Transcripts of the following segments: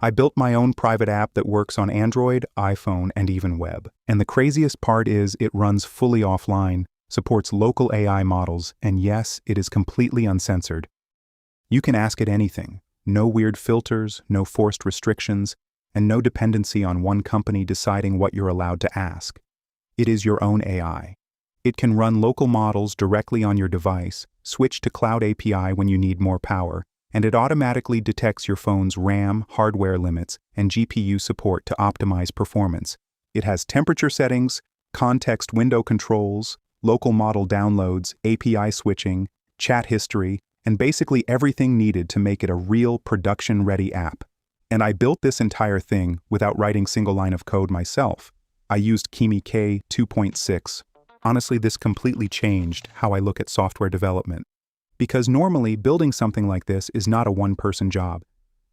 I built my own private app that works on Android, iPhone, and even web. And the craziest part is it runs fully offline, supports local AI models, and yes, it is completely uncensored. You can ask it anything. No weird filters, no forced restrictions, and no dependency on one company deciding what you're allowed to ask. It is your own AI. It can run local models directly on your device, switch to Cloud API when you need more power, and it automatically detects your phone's RAM, hardware limits, and GPU support to optimize performance. It has temperature settings, context window controls, local model downloads, API switching, chat history, and basically everything needed to make it a real production-ready app. And I built this entire thing without writing a single line of code myself. I used Kimi K2.6. Honestly, this completely changed how I look at software development. Because normally, building something like this is not a one-person job.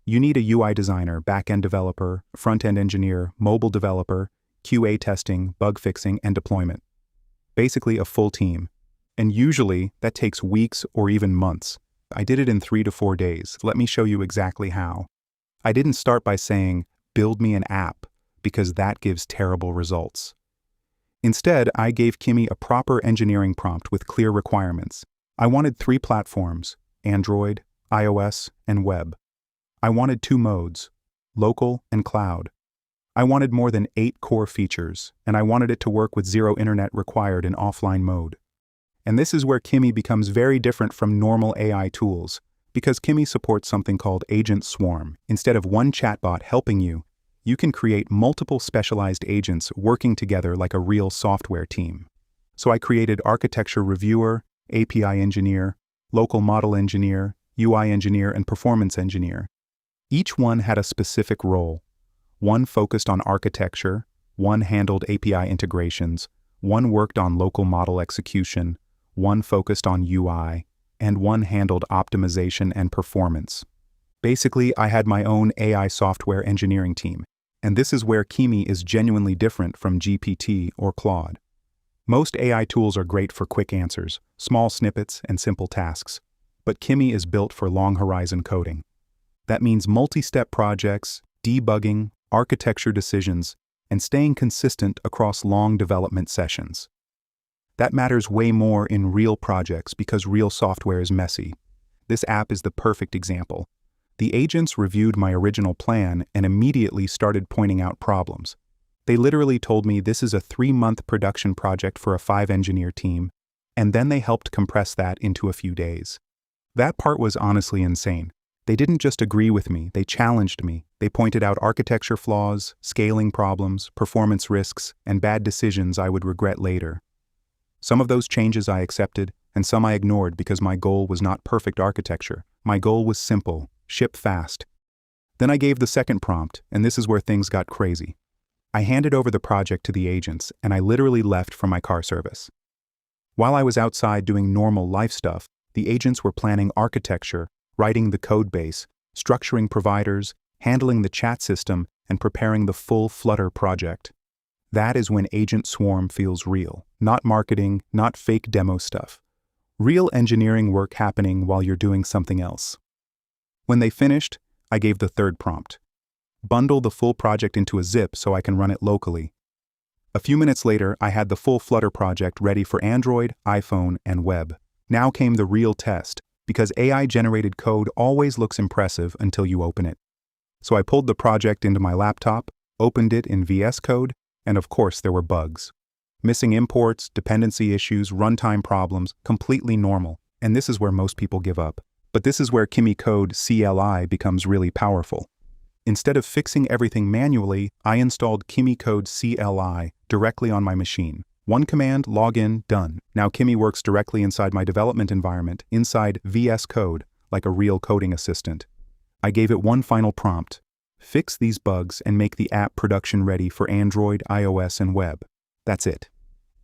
You need a UI designer, back-end developer, front-end engineer, mobile developer, QA testing, bug fixing, and deployment. Basically a full team. And usually, that takes weeks or even months. I did it in 3 to 4 days. Let me show you exactly how. I didn't start by saying, build me an app, because that gives terrible results. Instead, I gave Kimi a proper engineering prompt with clear requirements. I wanted 3 platforms, Android, iOS, and web. I wanted 2 modes, local and cloud. I wanted more than 8 core features, and I wanted it to work with 0 internet required in offline mode. And this is where Kimi becomes very different from normal AI tools, because Kimi supports something called Agent Swarm. Instead of one chatbot helping you, you can create multiple specialized agents working together like a real software team. So I created architecture reviewer, API engineer, local model engineer, UI engineer, and performance engineer. Each one had a specific role. One focused on architecture, one handled API integrations, one worked on local model execution, one focused on UI, and one handled optimization and performance. Basically, I had my own AI software engineering team, and this is where Kimi is genuinely different from GPT or Claude. Most AI tools are great for quick answers, small snippets, and simple tasks, but Kimi is built for long-horizon coding. That means multi-step projects, debugging, architecture decisions, and staying consistent across long development sessions. That matters way more in real projects because real software is messy. This app is the perfect example. The agents reviewed my original plan and immediately started pointing out problems. They literally told me this is a 3-month production project for a 5-engineer team, and then they helped compress that into a few days. That part was honestly insane. They didn't just agree with me, they challenged me. They pointed out architecture flaws, scaling problems, performance risks, and bad decisions I would regret later. Some of those changes I accepted, and some I ignored because my goal was not perfect architecture. My goal was simple: ship fast. Then I gave the second prompt, and this is where things got crazy. I handed over the project to the agents, and I literally left for my car service. While I was outside doing normal life stuff, the agents were planning architecture, writing the code base, structuring providers, handling the chat system, and preparing the full Flutter project. That is when Agent Swarm feels real. Not marketing, not fake demo stuff. Real engineering work happening while you're doing something else. When they finished, I gave the third prompt. Bundle the full project into a zip so I can run it locally. A few minutes later, I had the full Flutter project ready for Android, iPhone, and web. Now came the real test, because AI-generated code always looks impressive until you open it. So I pulled the project into my laptop, opened it in VS Code, and of course there were bugs. Missing imports, dependency issues, runtime problems, completely normal. And this is where most people give up. But this is where Kimi Code CLI becomes really powerful. Instead of fixing everything manually, I installed Kimi Code CLI directly on my machine. One command, login, done. Now Kimi works directly inside my development environment, inside VS Code, like a real coding assistant. I gave it one final prompt. Fix these bugs and make the app production ready for Android, iOS, and web. That's it.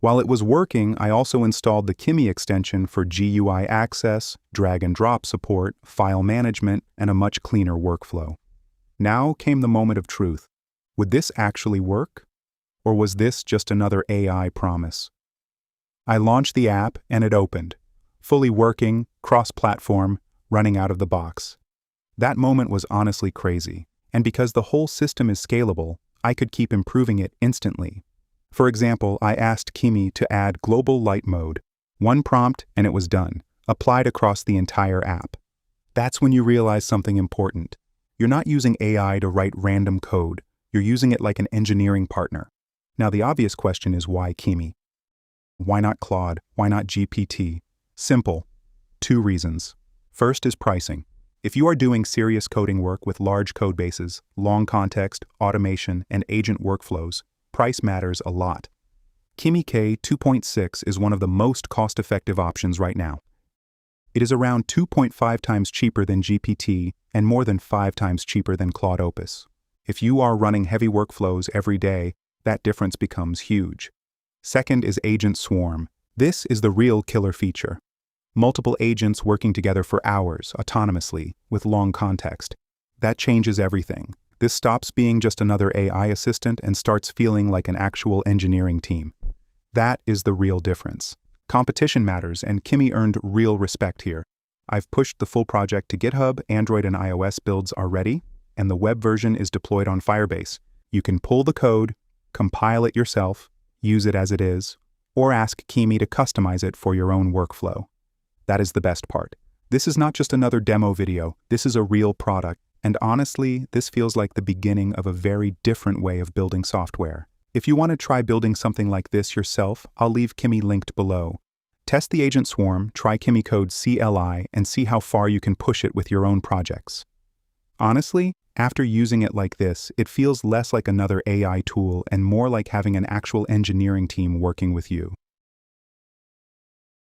While it was working, I also installed the Kimi extension for GUI access, drag and drop support, file management, and a much cleaner workflow. Now came the moment of truth. Would this actually work? Or was this just another AI promise? I launched the app and it opened. Fully working, cross-platform, running out of the box. That moment was honestly crazy. And because the whole system is scalable, I could keep improving it instantly. For example, I asked Kimi to add global light mode. One prompt and it was done, applied across the entire app. That's when you realize something important. You're not using AI to write random code, you're using it like an engineering partner. Now the obvious question is why Kimi? Why not Claude? Why not GPT? Simple. 2 reasons. First is pricing. If you are doing serious coding work with large code bases, long context, automation, and agent workflows, price matters a lot. Kimi K2.6 is one of the most cost-effective options right now. It is around 2.5 times cheaper than GPT and more than 5 times cheaper than Claude Opus. If you are running heavy workflows every day, that difference becomes huge. Second is Agent Swarm. This is the real killer feature. Multiple agents working together for hours, autonomously, with long context. That changes everything. This stops being just another AI assistant and starts feeling like an actual engineering team. That is the real difference. Competition matters, and Kimi earned real respect here. I've pushed the full project to GitHub, Android and iOS builds are ready, and the web version is deployed on Firebase. You can pull the code, compile it yourself, use it as it is, or ask Kimi to customize it for your own workflow. That is the best part. This is not just another demo video, this is a real product, and honestly, this feels like the beginning of a very different way of building software. If you want to try building something like this yourself, I'll leave Kimi linked below. Test the Agent Swarm, try Kimi Code CLI, and see how far you can push it with your own projects. Honestly, after using it like this, it feels less like another AI tool and more like having an actual engineering team working with you.